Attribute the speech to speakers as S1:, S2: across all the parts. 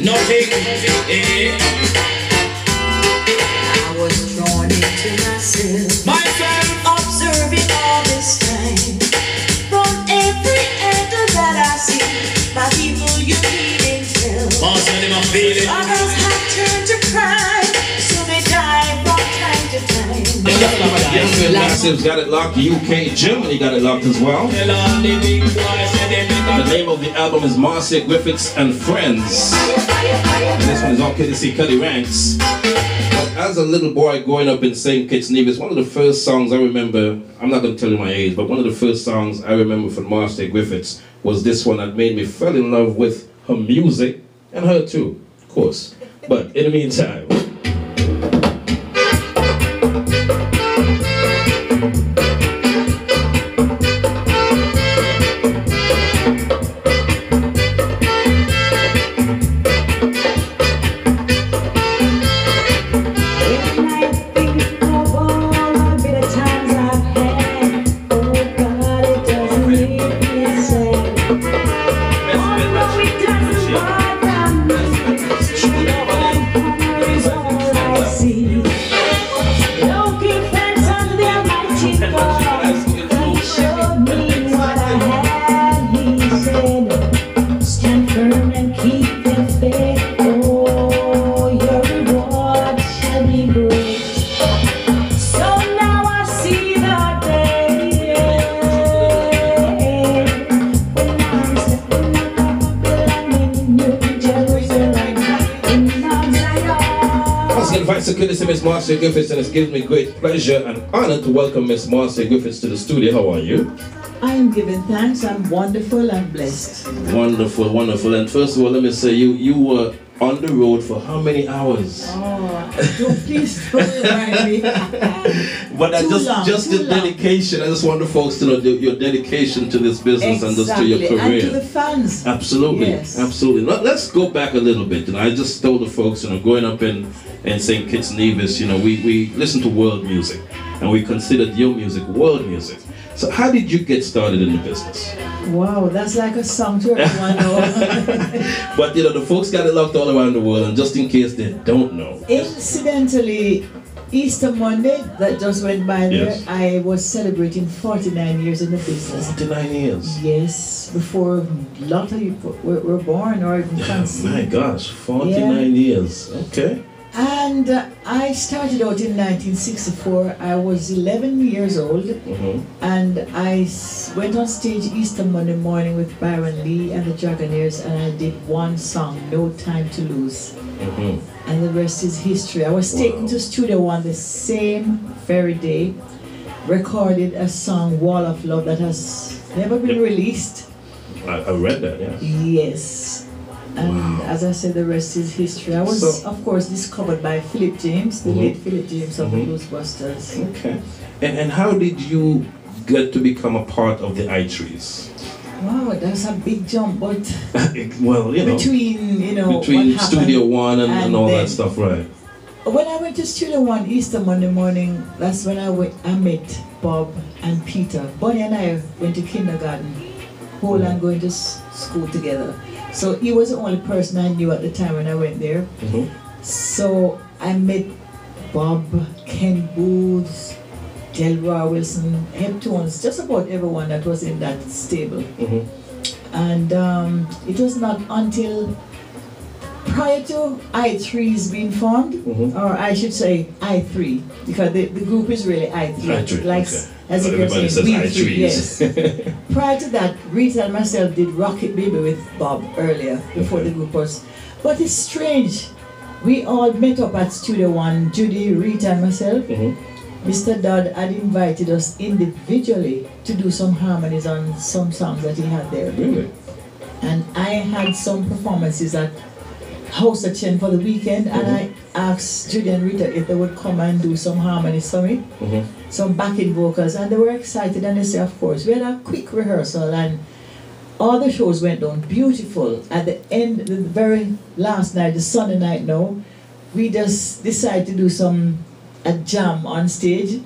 S1: nothing. Eh.
S2: I was drawn into myself, observing all this time. From every angle that I see, my people you need intel. Others have turned to crime, so they die from time to time.
S3: Massive's got it locked. UK, Germany got it locked as well. The name of the album is Marcia, Griffiths and Friends. And this one is on KDC Cuddy Ranks. But as a little boy growing up in St. Kitts Nevis, one of the first songs I remember, I'm not going to tell you my age, but one of the first songs I remember from Marcia Griffiths was this one that made me fall in love with her music, and her too, of course. But in the meantime, Miss Marcia Griffiths, and it gives me great pleasure and honor to welcome Miss Marcia Griffiths to the studio. How are you?
S4: I am giving thanks. I'm wonderful and blessed.
S3: Wonderful, wonderful. And first of all, let me say, you were on the road for how many hours?
S4: Oh, please don't remind me.
S3: But just the dedication. I just want the folks to know your dedication to this business and just to your career.
S4: And to the fans.
S3: Absolutely,
S4: yes.
S3: Absolutely. Let's go back a little bit. I just told the folks, growing up in St. Kitts Nevis, we listen to world music, and we considered your music world music. So how did you get started in the business?
S4: Wow, that's like a song to everyone know.
S3: But the folks got it locked all around the world, and just in case they don't know.
S4: Incidentally, Easter Monday that just went by there,
S3: yes.
S4: I was celebrating 49 years in the business.
S3: 49 years?
S4: Yes, before a lot of you were born or even conceived.
S3: My gosh, 49 years, okay.
S4: And I started out in 1964. I was 11 years old, and I went on stage Easter Monday morning with Byron Lee and the Dragonaires, and I did one song, No Time to Lose. And the rest is history. I was taken to Studio One the same very day, recorded a song, Wall of Love, that has never been released.
S3: I read that, yes.
S4: Yes. And as I said, the rest is history. I was, of course, discovered by Philip James, the late Philip James of the Bluesbusters.
S3: Okay. And how did you get to become a part of the I-Trees?
S4: Wow, that's a big jump, but
S3: well, between Studio One and all that stuff, right?
S4: When I went to Studio One Easter Monday morning, that's when I met Bob and Peter. Bonnie and I went to kindergarten, whole and going to school together. So he was the only person I knew at the time when I went there. So I met Bob, Ken Booth, Delroy Wilson, Hep Tones, just about everyone that was in that stable. And it was not until prior to I3's being formed, or I should say I3, because the group is really I3. Like, as you can say, we3, yes. Prior to that, Rita and myself did Rocket Baby with Bob earlier, before the group was. But it's strange, we all met up at Studio One, Judy, Rita and myself. Mr. Dodd had invited us individually to do some harmonies on some songs that he had there.
S3: Really?
S4: And I had some performances at House of Chen for the weekend, and I asked Judy and Rita if they would come and do some harmonies for me, some backing vocals, and they were excited, and they said, of course. We had a quick rehearsal, and all the shows went down beautiful. At the end, the very last night, the Sunday night now, we just decided to do some a jam on stage,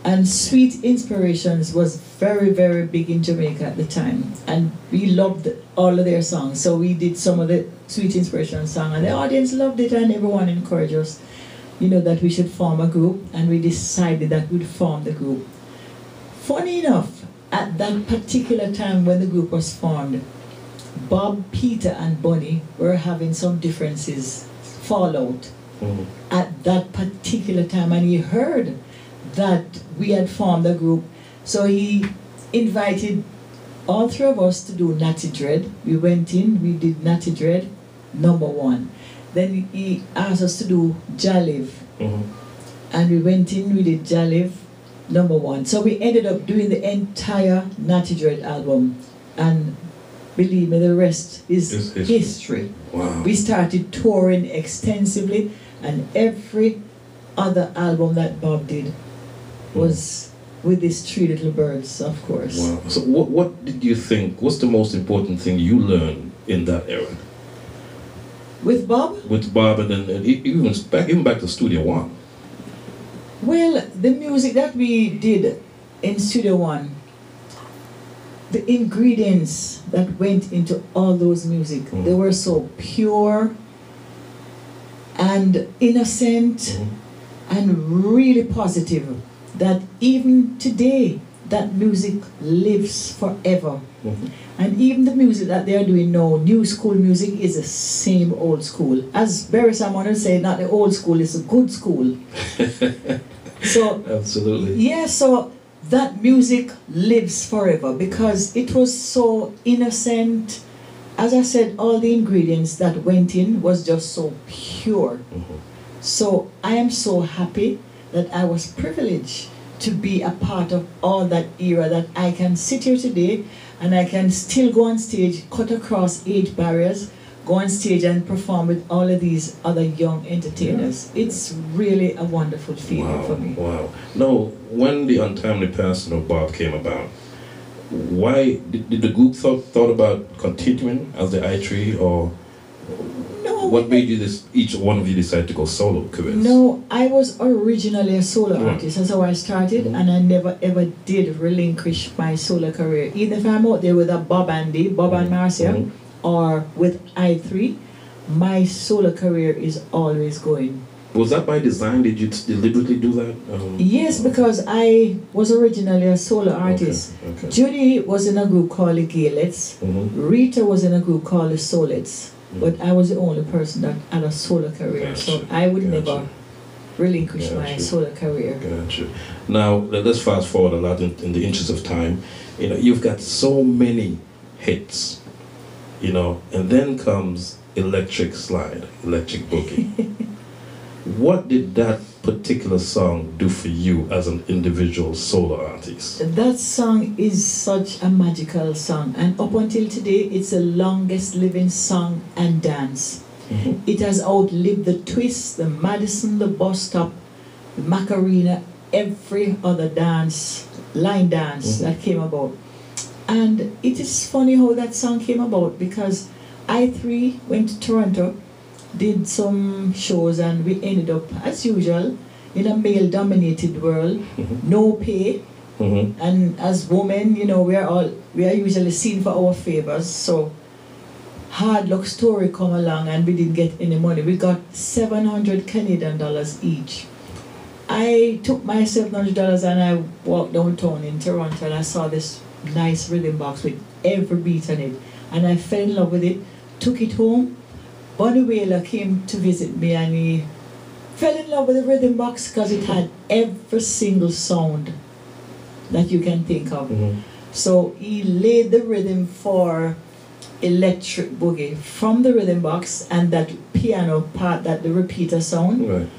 S4: and Sweet Inspirations was very, very big in Jamaica at the time, and we loved all of their songs. So we did some of the Sweet Inspirations song, and the audience loved it, and everyone encouraged us, you know, that we should form a group, and we decided that we'd form the group. Funny enough, at that particular time when the group was formed, Bob, Peter, and Bunny were having some differences, fallout. At that particular time, and he heard that we had formed a group, so he invited all three of us to do Natty Dread. We went in, we did Natty Dread, #1. Then he asked us to do Jaliv, and we went in, we did Jaliv, #1. So we ended up doing the entire Natty Dread album, and believe me, the rest is history.
S3: Wow.
S4: We started touring extensively, and every other album that Bob did was with these three little birds, of course.
S3: Wow. So what did you think, what's the most important thing you learned in that era?
S4: With Bob?
S3: With Bob, and then even back to Studio One.
S4: Well, the music that we did in Studio One, the ingredients that went into all those music, they were so pure and innocent and really positive that even today that music lives forever. And even the music that they are doing now, new school music, is the same old school. As Barry Salmon would say, not the old school, it's a good school. So
S3: absolutely.
S4: Yeah, so that music lives forever because it was so innocent. As I said, all the ingredients that went in was just so pure. So I am so happy that I was privileged to be a part of all that era, that I can sit here today and I can still go on stage, cut across age barriers, go on stage and perform with all of these other young entertainers. It's really a wonderful feeling for me.
S3: Wow. Now, when the untimely passing of Bob came about, why did the group thought about continuing as the I3, or
S4: no,
S3: what made you each one of you decide to go solo careers?
S4: No, I was originally a solo artist. That's how I started, and I never ever did relinquish my solo career. Even if I'm out there with a Bob and Marcia, or with I3, my solo career is always going.
S3: Was that by design? Did you deliberately do that?
S4: Yes, because I was originally a solo artist.
S3: Okay.
S4: Judy was in a group called the Gaelets. Rita was in a group called the Solets. But I was the only person that had a solo career, so I would never relinquish my solo career.
S3: Gotcha. Now, let's fast forward a lot in the interest of time. You know, you've got so many hits, you know, and then comes Electric Boogie. What did that particular song do for you as an individual solo artist?
S4: That song is such a magical song, and up until today it's the longest living song and dance. It has outlived the Twist, the Madison, the Bus Stop, the Macarena, every other line dance that came about. And it is funny how that song came about, because I3 went to Toronto, did some shows, and we ended up, as usual, in a male-dominated world, no pay, and as women, you know, we are usually seen for our favors. So hard luck story come along, and we didn't get any money. We got 700 Canadian dollars each. I took my $700 and I walked downtown in Toronto, and I saw this nice rhythm box with every beat on it, and I fell in love with it, took it home. Bonnie Whaler came to visit me, and he fell in love with the rhythm box because it had every single sound that you can think of. So he laid the rhythm for Electric Boogie from the rhythm box, and that piano part, that the repeater sound,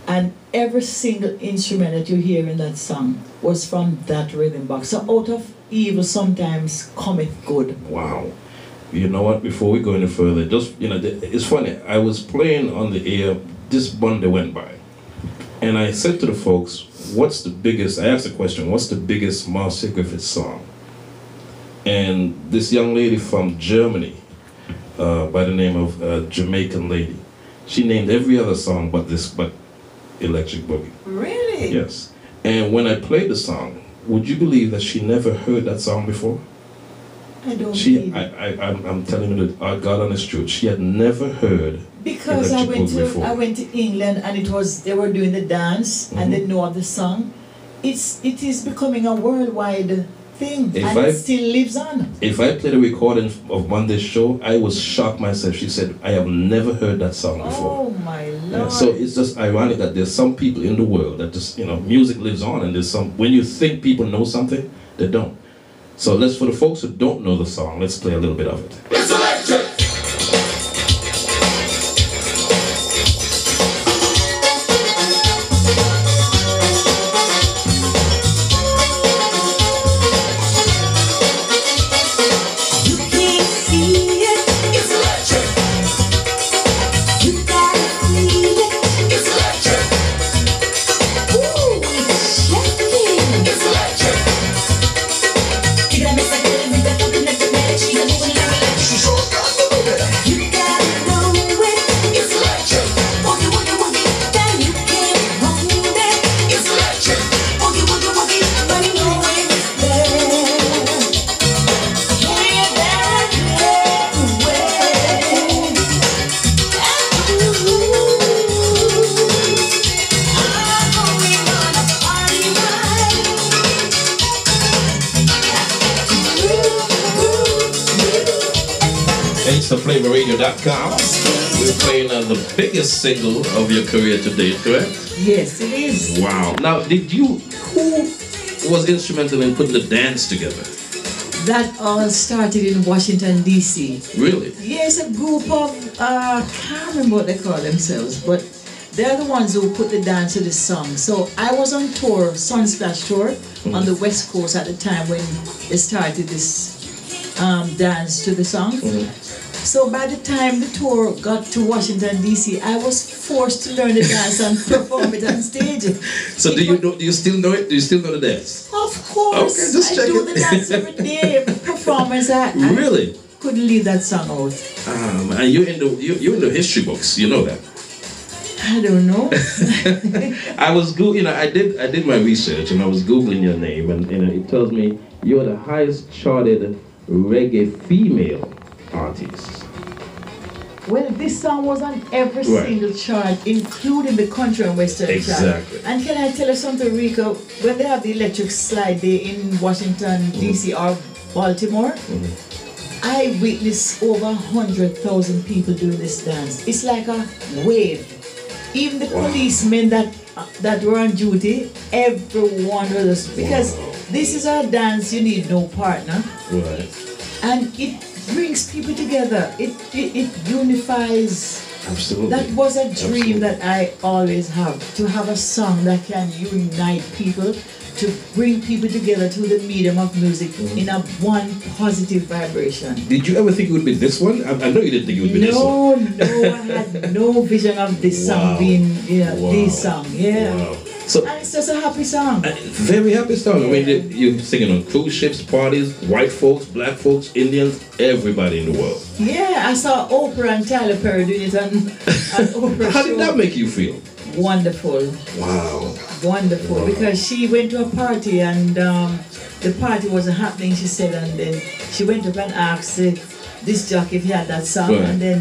S4: and every single instrument that you hear in that song was from that rhythm box. So out of evil sometimes cometh good.
S3: Wow. You know what, before we go any further, just, you know, it's funny, I was playing on the air, this Monday went by, and I said to the folks, I asked the question, what's the biggest Marcia Griffiths song? And this young lady from Germany, by the name of Jamaican lady, she named every other song but this, but Electric Boogie.
S4: Really?
S3: Yes. And when I played the song, would you believe that she never heard that song before?
S4: I don't
S3: She, I'm telling you that God honest truth, she had never heard
S4: because
S3: Electric Boogie before.
S4: I went to England and they were doing the dance and they know of the song. It is becoming a worldwide thing and it still lives on.
S3: If I played a recording of Monday's show, I was shocked myself. She said, I have never heard that song before.
S4: Oh my Lord.
S3: Yeah, so it's just ironic that there's some people in the world that just, music lives on, and there's some, when you think people know something, they don't. So for the folks who don't know the song, let's play a little bit of it.
S1: It's electric.
S3: FlavorRadio.com. We're playing the biggest single of your career to date, correct?
S4: Yes, it is.
S3: Wow. Now, who was instrumental in putting the dance together?
S4: That all started in Washington, D.C.
S3: Really?
S4: Yes, a group of, I can't remember what they call themselves, but they're the ones who put the dance to the song. So I was on tour, Sunsplash tour, on the West Coast at the time when they started this dance to the song. So by the time the tour got to Washington, D.C., I was forced to learn the dance and perform it on stage.
S3: So do you still know it? Do you still know the dance?
S4: Of course.
S3: Okay, just check
S4: I do the dance every day. Performance.
S3: Really?
S4: I couldn't leave that song out.
S3: And you're in the history books. You know that.
S4: I don't know.
S3: I was I did my research and I was Googling your name, and it tells me you're the highest charted reggae female artist.
S4: Well, this song was on every single chart, including the country and western chart.
S3: Exactly.
S4: And can I tell you something, Rico? When they have the electric slide day in Washington, D.C. or Baltimore, I witnessed over 100,000 people doing this dance. It's like a wave. Even the policemen that were on duty, everyone was, because this is a dance you need no partner.
S3: Right.
S4: And it brings people together. It unifies.
S3: Absolutely.
S4: That was a dream that I always have, to have a song that can unite people, to bring people together through the medium of music in a one positive vibration.
S3: Did you ever think it would be this one? I know you didn't think it would be this one.
S4: No, I had no vision of this song being, this song. Yeah.
S3: Wow. So,
S4: and it's just a happy song.
S3: Very happy song. Yeah. I mean, you're singing on cruise ships, parties, white folks, black folks, Indians, everybody in the world.
S4: Yeah, I saw Oprah and Tyler Perry doing it on Oprah
S3: How
S4: show.
S3: did that make you feel?
S4: Wonderful.
S3: Wow.
S4: Wonderful. Wow. Because she went to a party and the party wasn't happening, she said, and then she went up and asked this jockey if he had that song, and then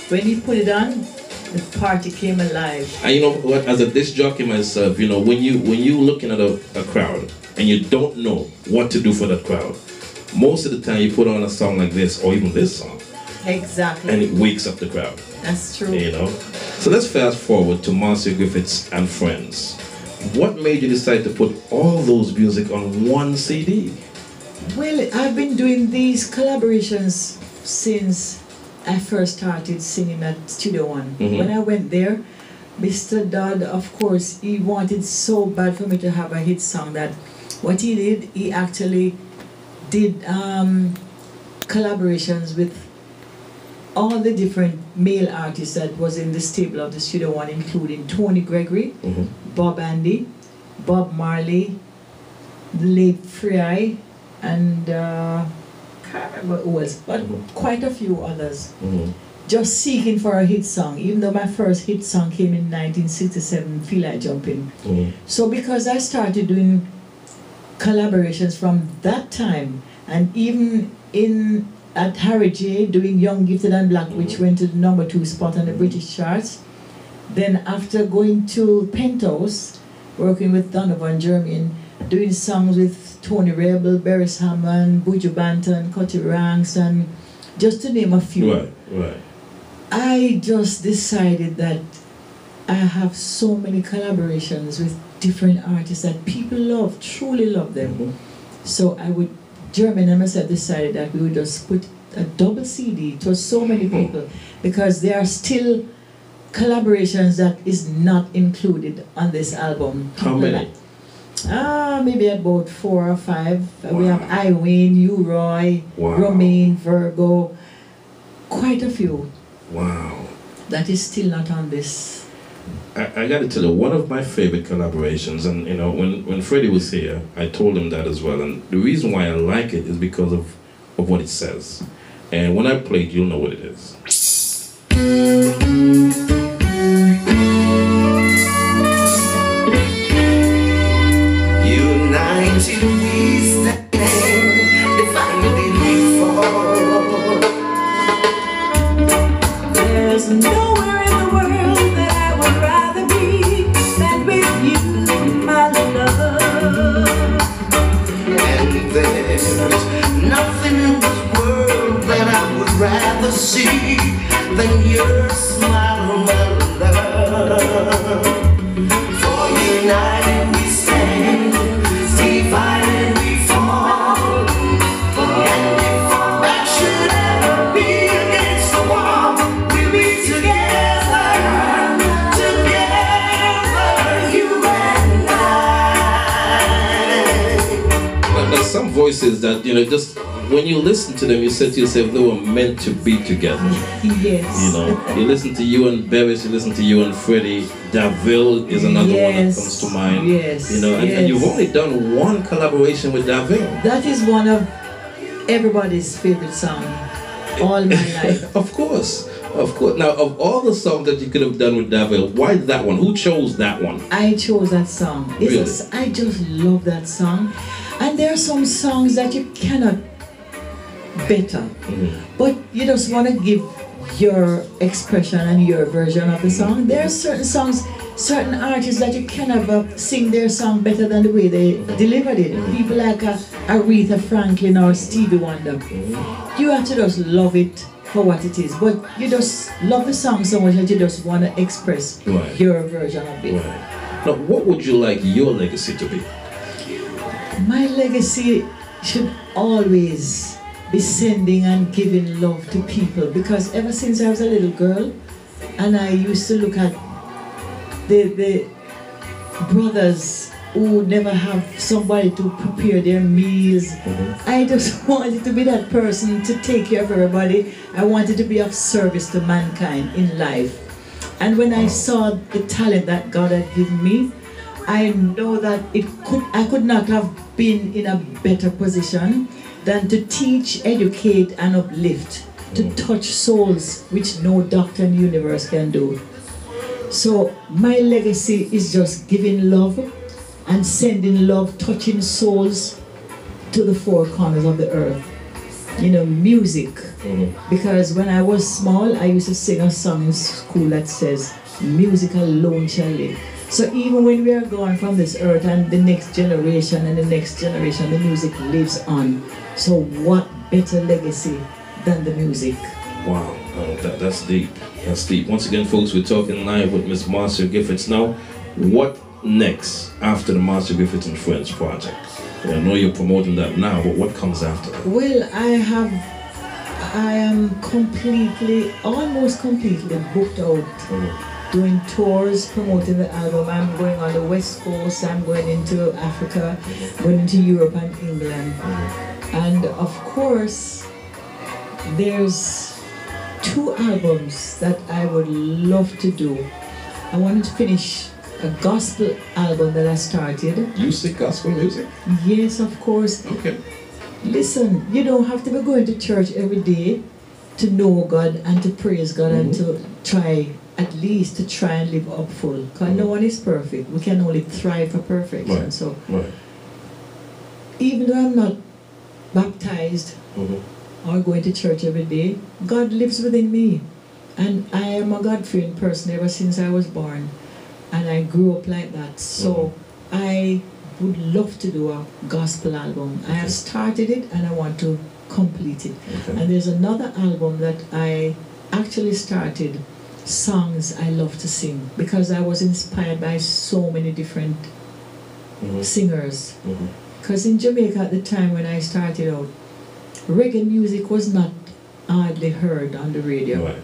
S4: when he put it on, the party came alive.
S3: And you know what, as a disc jockey myself, when you looking at a crowd and you don't know what to do for that crowd, most of the time you put on a song like this or even this song.
S4: Exactly.
S3: And it wakes up the crowd.
S4: That's true.
S3: So let's fast forward to Marcia, Griffiths and Friends. What made you decide to put all those music on one CD?
S4: Well, I've been doing these collaborations since I first started singing at Studio One. When I went there, Mr. Dodd, of course, he wanted so bad for me to have a hit song that what he did, he actually did collaborations with all the different male artists that was in the stable of the Studio One, including Tony Gregory, Bob Andy, Bob Marley, the late Fry, and can't remember who else, but quite a few others. just seeking for a hit song, even though my first hit song came in 1967, Feel Like Jumping. So because I started doing collaborations from that time, and even at REGGAE doing Young, Gifted and Black, which went to the #2 spot on the British charts. Then after going to Penthouse, working with Donovan Jermaine, doing songs with Tony Rebel, Beres Hammond, Buju Banton, Cutty Ranks, and just to name a few.
S3: Right.
S4: I just decided that I have so many collaborations with different artists that people love, truly love them. So Jermaine and myself decided that we would just put a double CD to so many people, because there are still collaborations that is not included on this album.
S3: How many?
S4: Maybe about 4 or 5. Wow. We have Iwayne, U-Roy, Romaine, Virgo, quite a few.
S3: Wow.
S4: That is still not on this.
S3: I got to tell you, one of my favorite collaborations, and you know, when Freddie was here, I told him that as well, and the reason why I like it is because of what it says. And when I play it, you'll know what it is.
S2: United we stand, divided we fall. There's nowhere in the world that I would rather be than with you, my love. And there's nothing in this world that I would rather see than your smile, my love. For united we stand, divided we fall. And if our back should ever be against the wall, we'll be together, you and I.
S3: There's some voices that, you know, just when you listen to them, you say to yourself, they were meant to be together.
S4: Yes.
S3: You know, you listen to you and Beres, you listen to you and Freddie. Davil is another one that comes to mind.
S4: Yes.
S3: You know, and you've only done one collaboration with Davil.
S4: That is one of everybody's favorite song all my life.
S3: Of course. Now, of all the songs that you could have done with Davil, why that one? Who chose that one?
S4: I chose that song.
S3: Really?
S4: I just love that song. And there are some songs that you cannot better, but you just want to give your expression and your version of the song. There are certain songs, certain artists that you cannot sing their song better than the way they delivered it. People like Aretha Franklin or Stevie Wonder. You have to just love it for what it is, but you just love the song so much that you just want to express your version of it.
S3: Now, what would you like your legacy to be?
S4: My legacy should always be sending and giving love to people, because ever since I was a little girl and I used to look at the brothers who never have somebody to prepare their meals, I just wanted to be that person to take care of everybody. I wanted to be of service to mankind in life. And when I saw the talent that God had given me, I know that I could not have been in a better position than to teach, educate, and uplift, to touch souls, which no doctor in the universe can do. So my legacy is just giving love and sending love, touching souls to the four corners of the earth. You know, music. Because when I was small, I used to sing a song in school that says, "Music alone shall live." So even when we are gone from this earth and the next generation and the next generation, the music lives on. So what better legacy than the music?
S3: Wow, that's deep. That's deep. Once again, folks, we're talking live with Miss Marcia Griffiths now. What next after the Marcia Griffiths and Friends project? I know you're promoting that now, but what comes after that?
S4: Well, I am almost completely booked out. Doing tours, promoting the album. I'm going on the West Coast, I'm going into Africa, going into Europe and England. And of course, there's 2 albums that I would love to do. I wanted to finish a gospel album that I started.
S3: You sing gospel music?
S4: Yes, of course.
S3: Okay.
S4: Listen, you don't have to be going to church every day to know God and to praise God and to try, at least to try and live up full. Because no one is perfect. We can only thrive for perfection.
S3: Right.
S4: So
S3: Right.
S4: even though I'm not baptized or going to church every day, God lives within me. And I am a God-fearing person ever since I was born. And I grew up like that. So I would love to do a gospel album. I have started it and I want to complete it.
S3: Okay.
S4: And there's another album that I actually started, songs I love to sing, because I was inspired by so many different singers. Because in Jamaica at the time when I started out, reggae music was not hardly heard on the radio.
S3: Right.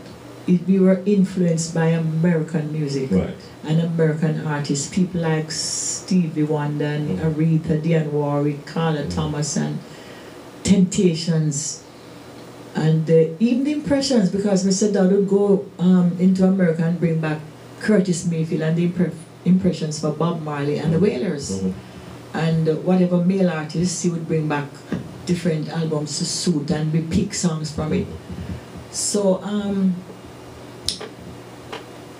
S4: We were influenced by American music
S3: Right.
S4: and American artists, people like Stevie Wonder and Aretha, Dionne Warwick, Carla Thomas and Temptations, and even the Impressions, because Mr. Dad would go into America and bring back Curtis Mayfield and the Impressions for Bob Marley and the Wailers. And whatever male artists, he would bring back different albums to suit, and we pick songs from it. So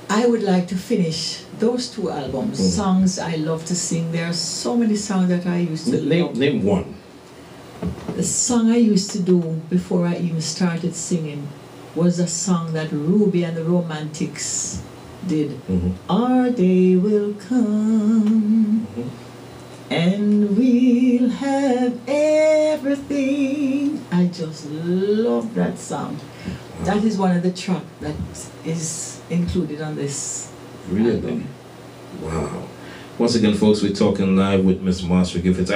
S4: I would like to finish those two albums, songs I love to sing. There are so many songs that I used to love.
S3: Name one.
S4: The song I used to do before I even started singing was a song that Ruby and the Romantics did. Our day will come and we'll have everything. I just love that song. That is one of the tracks that is included on this album.
S3: Wow. Once again, folks, we're talking live with Miss Marcia Griffiths.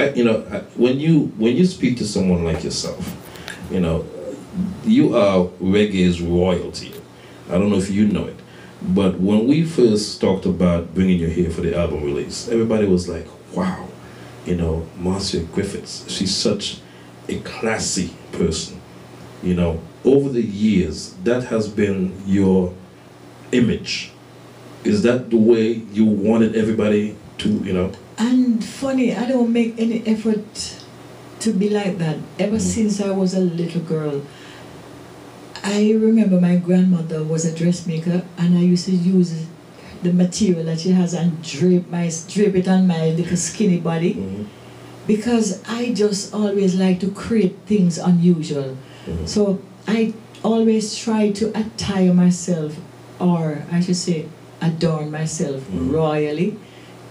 S3: When you speak to someone like yourself, you are reggae's royalty. I don't know if you know it, but when we first talked about bringing you here for the album release, everybody was like, wow, Marcia Griffiths, she's such a classy person. Over the years, that has been your image. Is that the way you wanted everybody to,
S4: And funny, I don't make any effort to be like that. Ever since I was a little girl, I remember my grandmother was a dressmaker, and I used to use the material that she has and drape it on my little skinny body, because I just always like to create things unusual. So I always try to attire myself, or I should say adorn myself royally,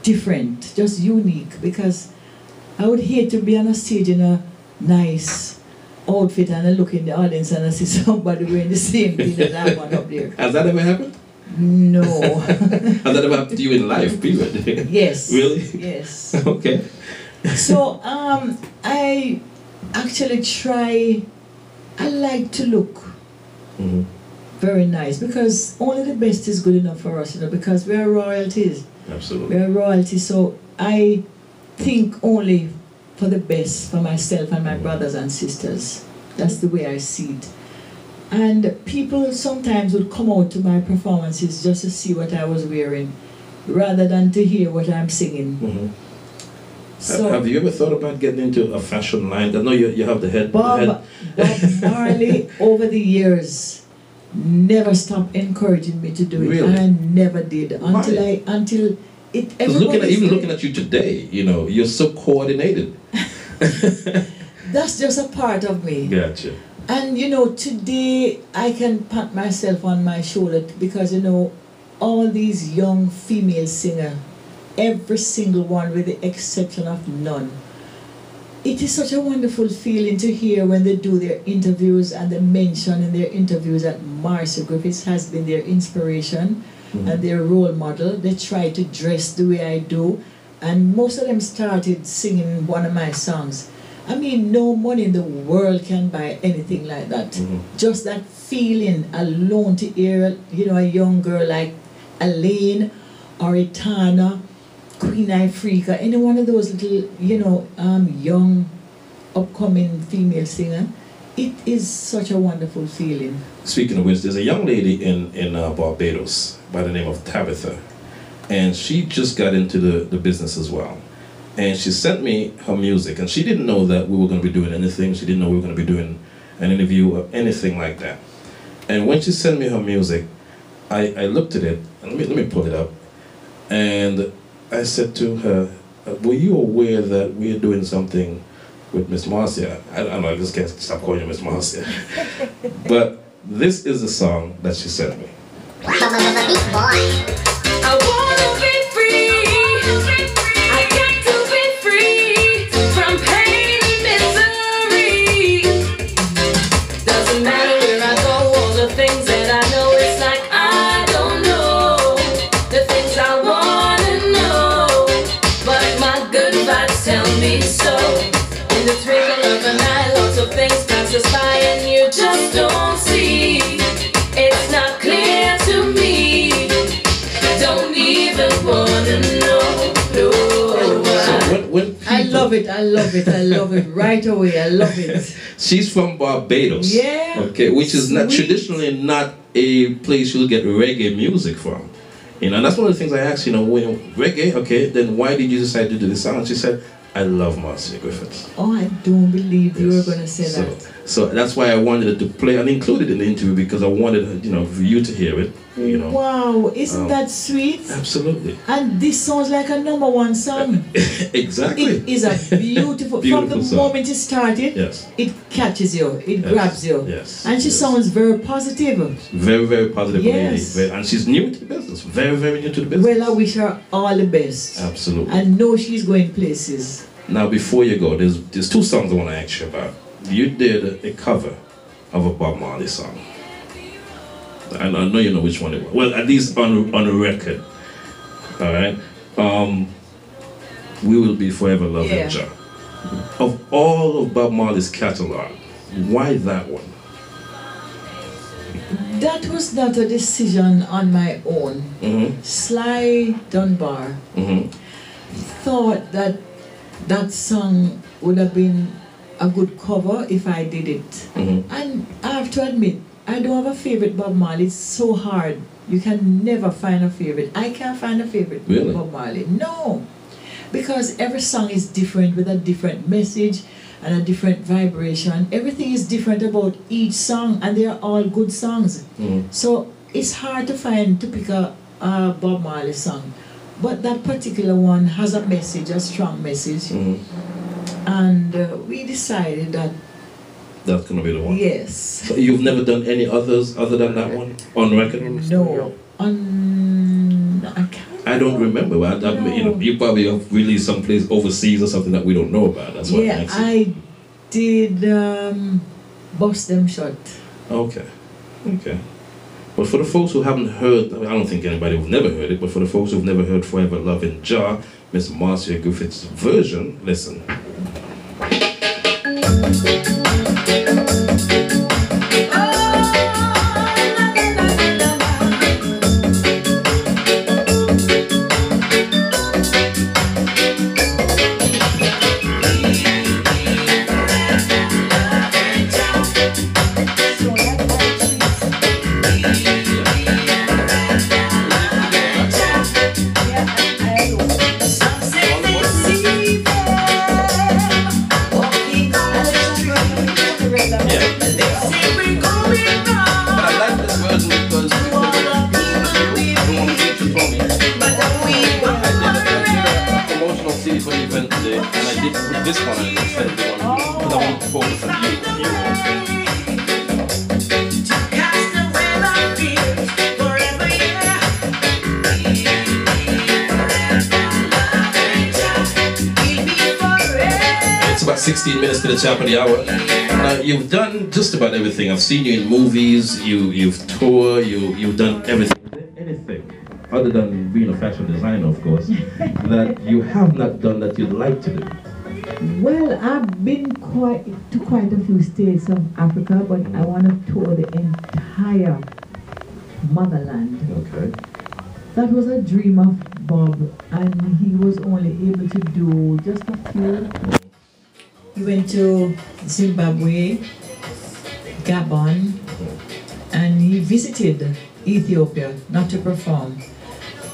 S4: different, just unique, because I would hate to be on a stage in a nice outfit and I look in the audience and I see somebody wearing the same thing that I want up there.
S3: Has that ever happened?
S4: No.
S3: Has that ever happened to you in life, period?
S4: Yes.
S3: Really?
S4: Yes.
S3: Okay.
S4: So I actually try, I like to look very nice, because only the best is good enough for us, because we are royalties.
S3: Absolutely.
S4: We are royalty, so I think only for the best for myself and my brothers and sisters. That's the way I see it. And people sometimes would come out to my performances just to see what I was wearing, rather than to hear what I'm singing. So
S3: have you ever thought about getting into a fashion line? I know you have the head.
S4: Bob Marley over the years never stopped encouraging me to do it,
S3: Really?
S4: and I never did until it.
S3: Even looking at you today, you're so coordinated.
S4: That's just a part of me.
S3: Gotcha.
S4: And today I can pat myself on my shoulder, because all these young female singers, every single one with the exception of none, it is such a wonderful feeling to hear when they do their interviews and they mention in their interviews that Marcia Griffiths has been their inspiration and their role model. They try to dress the way I do, and most of them started singing one of my songs. I mean, no money in the world can buy anything like that. Just that feeling alone to hear, a young girl like Elaine or Etana, Queen Ifrica, any one of those little, young, upcoming female singer. It is such a wonderful feeling.
S3: Speaking of which, there's a young lady in Barbados by the name of Tabitha, and she just got into the business as well. And she sent me her music, and she didn't know that we were going to be doing anything. She didn't know we were going to be doing an interview or anything like that. And when she sent me her music, I looked at it, and let me pull it up, and I said to her, were you aware that we're doing something with Miss Marcia? I don't know, I just can't stop calling you Miss Marcia. But this is the song that she sent me.
S2: I wanna be free. I got to be free from pain and misery. Doesn't matter where I go, all the things that I know, it's like I don't know the things I wanna know, but my good vibes tell me so. In the twinkle of an eye, lots of things pass us by and you just don't see. It's not clear to me. Don't even wanna know. No.
S4: I love it, I love it, I love it. Right away, I love it.
S3: She's from Barbados.
S4: Yeah.
S3: Okay, which is not
S4: Sweet.
S3: traditionally not a place you'll get reggae music from. You know, and that's one of the things I asked, you know, when reggae, okay, then why did you decide to do this song? And she said, I love Marcia Griffiths.
S4: Oh, I don't believe you were
S3: Yes.
S4: going to say that.
S3: So that's why I wanted her to play and include it in the interview, because I wanted her, you know, for you to hear it. You know.
S4: Wow, isn't that sweet?
S3: Absolutely.
S4: And this sounds like a #1 song.
S3: Exactly.
S4: It is a beautiful,
S3: Beautiful
S4: from the
S3: song.
S4: moment it started,
S3: Yes.
S4: it catches you, it grabs you.
S3: Yes.
S4: And she
S3: Yes.
S4: sounds very positive.
S3: Very, very positive
S4: Yes.
S3: lady. And she's new to the business. Very, very new to the business.
S4: Well, I wish her all the best.
S3: Absolutely.
S4: I know she's going places.
S3: Now, before you go, there's two songs I want to ask you about. You did a cover of a Bob Marley song. And I know you know which one it was. Well, at least on a record. All right. We Will Be Forever Loving
S4: Yeah.
S3: Jah. Of all of Bob Marley's catalog, why that one?
S4: That was not a decision on my own.
S3: Mm-hmm.
S4: Sly Dunbar
S3: Mm-hmm.
S4: thought that that song would have been a good cover if I did it.
S3: Mm-hmm.
S4: And I have to admit, I don't have a favorite Bob Marley. It's so hard. You can never find a favorite. I can't find a favorite
S3: Really?
S4: Bob Marley. No. Because every song is different with a different message and a different vibration. Everything is different about each song, and they are all good songs.
S3: Mm-hmm.
S4: So it's hard to pick a Bob Marley song. But that particular one has a message, a strong message.
S3: Mm-hmm.
S4: And we decided that,
S3: That's going to be the one.
S4: yes.
S3: So you've never done any others other than that one on record?
S4: No. I can't.
S3: I don't remember. You know, you probably have released someplace overseas or something that we don't know about. That's what
S4: Yeah,
S3: I'm asking.
S4: I did Bust Them Shut.
S3: Okay. Okay. But for the folks who haven't heard, I don't think anybody who've never heard it, but for the folks who've never heard Forever Loving Jah, Miss Marcia Griffith's version, listen. This one instead of the one because I want to focus on you. It's about 16 minutes to the top of the hour. Now you've done just about everything. I've seen you in movies. You've toured. You've done everything. Is there anything other than being a fashion designer, of course, that you have not done that you'd like to do?
S4: Well, I've been to quite a few states of Africa, but I want to tour the entire motherland.
S3: Okay.
S4: That was a dream of Bob, and he was only able to do just a few. He went to Zimbabwe, Gabon, and he visited Ethiopia, not to perform.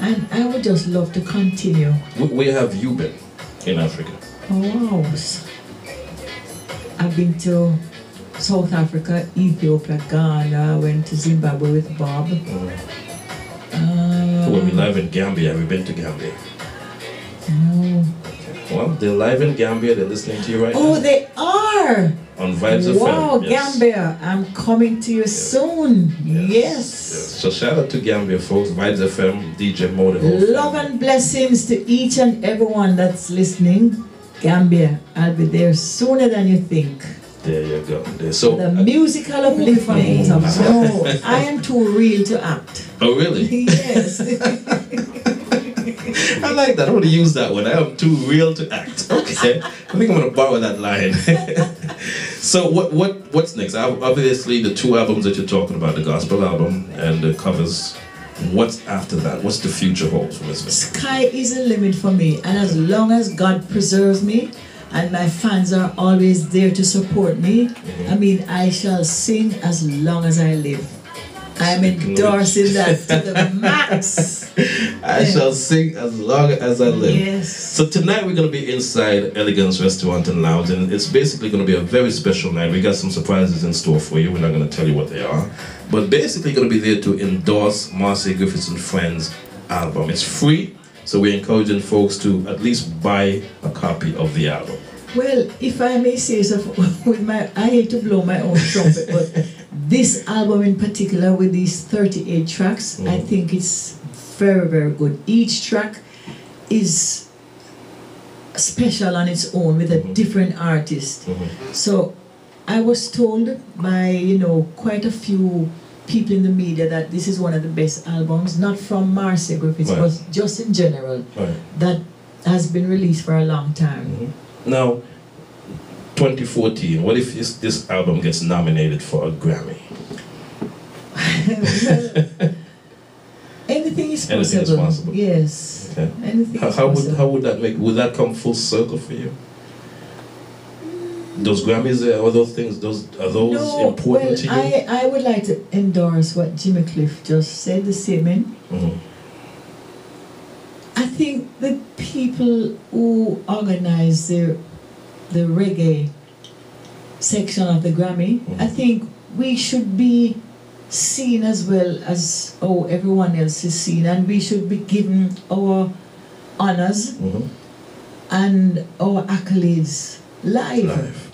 S4: And I would just love to continue.
S3: Where have you been in Africa?
S4: Oh, wow. I've been to South Africa, Ethiopia, Ghana, went to Zimbabwe with Bob.
S3: We'll be live in Gambia. Have you been to Gambia?
S4: No.
S3: Well, they're live in Gambia. They're listening to you right now.
S4: Oh, they are!
S3: On Vibes FM.
S4: Wow,
S3: Yes.
S4: Gambia, I'm coming to you soon. Yes.
S3: So shout out to Gambia, folks. Vibes FM, DJ Mo, the whole
S4: Love
S3: family.
S4: and blessings to each and everyone that's listening. Gambia, I'll be there sooner than you think.
S3: There you go. So
S4: The musical upliftment. No, I am too real to act.
S3: Oh, really?
S4: Yes.
S3: I like that. I want to use that one. I am too real to act. Okay. I think I'm going to borrow that line. So what's next? Obviously, the two albums that you're talking about, the gospel album and the covers. What's after that? What's the future hold for Miss Smith?
S4: Sky is the limit for me, and as long as God preserves me and my fans are always there to support me, I mean, I shall sing as long as I live. I'm endorsing that to the max.
S3: I shall sing as long as I live.
S4: Yes.
S3: So tonight we're going to be inside Elegance Restaurant and Lounge, and it's basically going to be a very special night. We got some surprises in store for you. We're not going to tell you what they are, but basically going to be there to endorse Marcia, Griffiths and Friends album. It's free, so we're encouraging folks to at least buy a copy of the album.
S4: Well, if I may say so, with my, I hate to blow my own trumpet, but this album in particular with these 38 tracks, I think it's very, very good. Each track is special on its own with a different artist. So I was told by, you know, quite a few people in the media that this is one of the best albums, not from Marcia Griffiths, but just in general, that has been released for a long time.
S3: Now, 2014, what if this album gets nominated for a Grammy?
S4: Well, anything is possible.
S3: Anything is possible.
S4: Yes.
S3: Okay.
S4: Anything is
S3: How
S4: possible.
S3: would that make? Would that come full circle for you? Those Grammys, are those things? Are those important to you?
S4: I would like to endorse what Jimmy Cliff just said. The statement. I think the people who organize the reggae section of the Grammy, I think we should be seen as well as everyone else is seen, and we should be given our honors and our accolades live.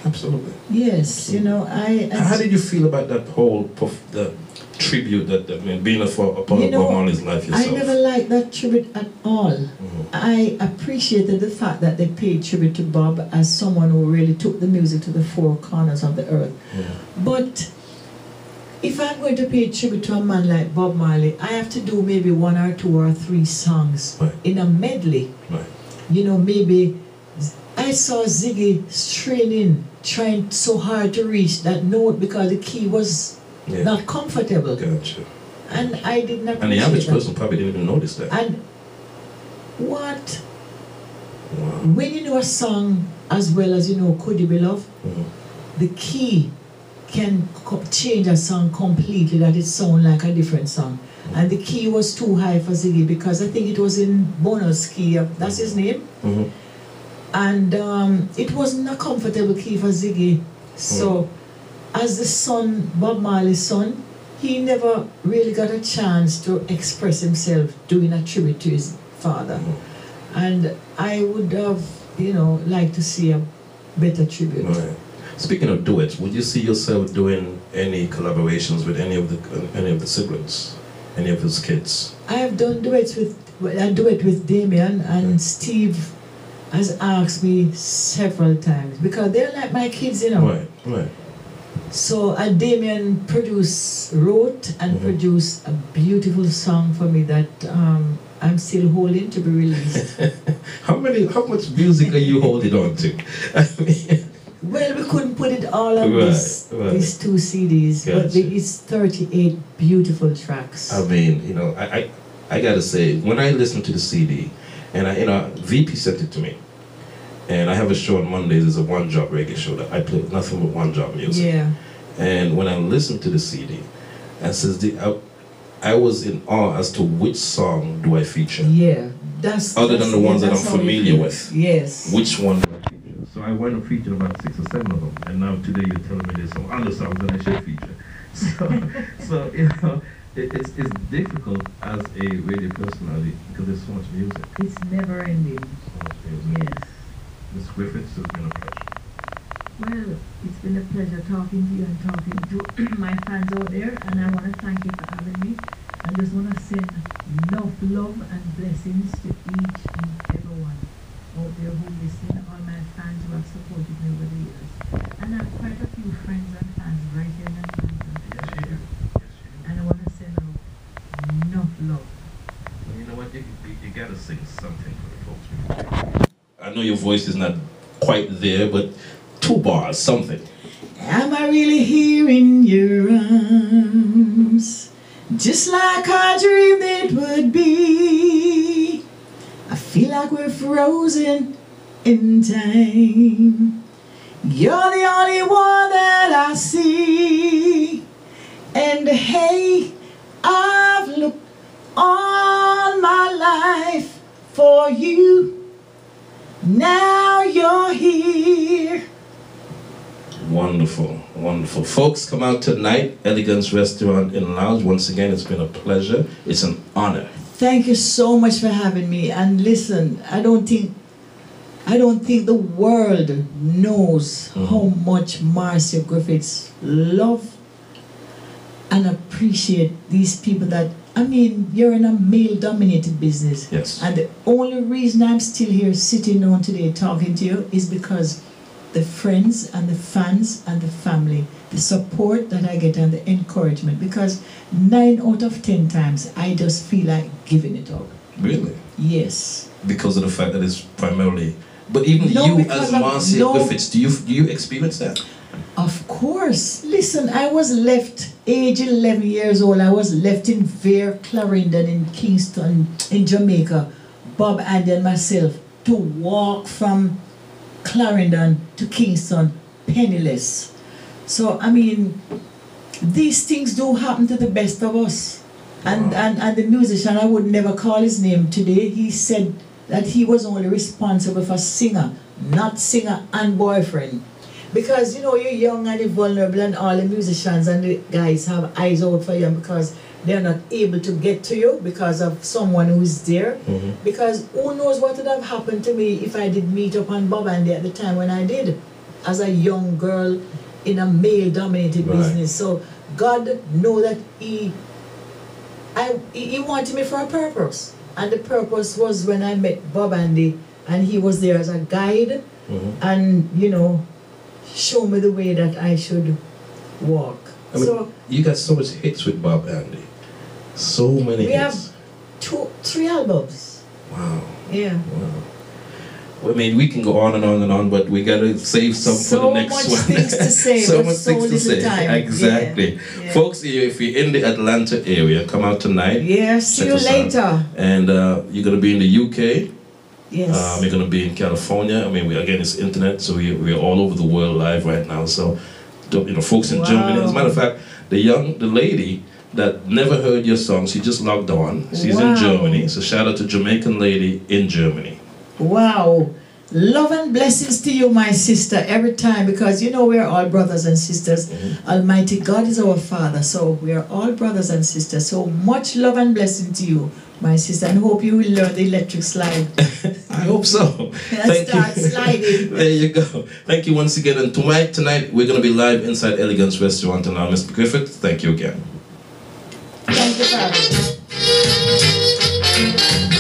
S3: Absolutely.
S4: Yes, you know,
S3: How did you feel about that whole the tribute that being a part of Bob Marley's life yourself?
S4: I never liked that tribute at all. I appreciated the fact that they paid tribute to Bob as someone who really took the music to the four corners of the earth. But if I'm going to pay tribute to a man like Bob Marley, I have to do maybe 1 or 2 or 3 songs in a medley. You know, maybe I saw Ziggy straining, trying so hard to reach that note because the key was not comfortable.
S3: Gotcha.
S4: And I did not appreciate
S3: And the average
S4: that.
S3: person probably didn't even notice that.
S4: And what? When you know a song as well as you know Could You Be Love, the key can change a song completely, that it sounds like a different song. And the key was too high for Ziggy because I think it was in Bono's key, that's his name. And it wasn't a comfortable key for Ziggy. So as the son, Bob Marley's son, he never really got a chance to express himself doing a tribute to his father. And I would have, you know, liked to see a better tribute.
S3: Speaking of duets, would you see yourself doing any collaborations with any of the siblings, any of his kids?
S4: I have done duets with a duet with Damien, and Steve has asked me several times because they're like my kids, you know. So Damien wrote and produced a beautiful song for me that I'm still holding to be released.
S3: How much music are you holding on to? I mean,
S4: well, we couldn't put it all on these 2 CDs, but it's 38 beautiful tracks.
S3: I mean, you know, I gotta say, when I listen to the CD, and VP sent it to me, and I have a show on Mondays. It's a one-job reggae show that I play nothing but one-job music. And when I listened to the CD, and since I was in awe as to which song do I feature.
S4: That's
S3: other than the ones that I'm familiar with.
S4: Yes.
S3: Which one do I feature? So I wound up featuring about 6 or 7 of them, and now today you're telling me there's some other songs that I should feature. So you know, it's difficult as a radio personality because there's so much music.
S4: It's never ending.
S3: So much music.
S4: Yes.
S3: Ms. Griffiths, it's been a pleasure.
S4: Well, it's been a pleasure talking to you and talking to my fans out there, and I want to thank you for having me. I just want to send enough love and blessings to each and everyone out there who listen, all my fans who have supported me over the years. And I have quite a few friends and fans right here in Atlanta.
S3: Yes, you do.
S4: And I want to send out enough love.
S3: Well, you know what? You got to sing something for the folks. I know your voice is not quite there, but 2 bars, something.
S4: Am I really here in your arms? Just like I dreamed it would be. I feel like we're frozen in time. You're the only one that I see. And hey, I've looked all my life for you. Now you're here.
S3: Wonderful, wonderful. Folks, come out tonight, Elegance Restaurant and Lounge. Once again, it's been a pleasure. It's an honor.
S4: Thank you so much for having me. And listen, I don't think the world knows how much Marcia Griffiths love and appreciate these people that, I mean, you're in a male-dominated business.
S3: Yes.
S4: And the only reason I'm still here sitting down today talking to you is because the friends and the fans and the family, the support that I get and the encouragement, because 9 out of 10 times I just feel like giving it up.
S3: Really?
S4: Yes.
S3: Because of the fact that it's primarily, but even you as Marcia Griffiths, do you experience that?
S4: Of course. Listen, I was left, age 11 years old, I was left in Vere, Clarendon in Kingston, in Jamaica, Bob, Andy and myself, to walk from Clarendon to Kingston penniless. So I mean, these things do happen to the best of us. And the musician, I would never call his name today, he said that he was only responsible for singer, not singer and boyfriend. Because you know, you're young and you're vulnerable, and all the musicians and the guys have eyes out for you because they're not able to get to you because of someone who is there. Because who knows what would have happened to me if I did meet up on Bob Andy at the time when I did, as a young girl in a male-dominated business. So God know that He wanted me for a purpose. And the purpose was when I met Bob Andy, and he was there as a guide, and you know, show me the way that I should walk.
S3: I mean, you got so much hits with Bob Andy. So many hits.
S4: We have 3 albums.
S3: Wow.
S4: Yeah.
S3: Wow. Well, I mean, we can go on and on and on, but we got to save some for the next one.
S4: So much things to say.
S3: So much things to say.
S4: Time.
S3: Exactly.
S4: Yeah.
S3: Folks, if you're in the Atlanta area, come out tonight.
S4: Yeah, see you later.
S3: And you're going to be in the UK.
S4: Yes.
S3: We're going to be in California. I mean, again, it's internet, so we're all over the world live right now. So, you know, folks in Germany. As a matter of fact, the lady that never heard your song, she just logged on. She's in Germany. So shout out to Jamaican lady in Germany.
S4: Wow. Love and blessings to you, my sister, every time, because you know we're all brothers and sisters. Almighty God is our Father, so we are all brothers and sisters. So much love and blessing to you, my sister, and hope you will learn the electric slide.
S3: I hope so. Thank you.
S4: Sliding.
S3: There you go. Thank you once again. And tonight we're going to be live inside Elegance Restaurant. And now, Mr. Griffith, thank you again.
S4: Thank you, Father.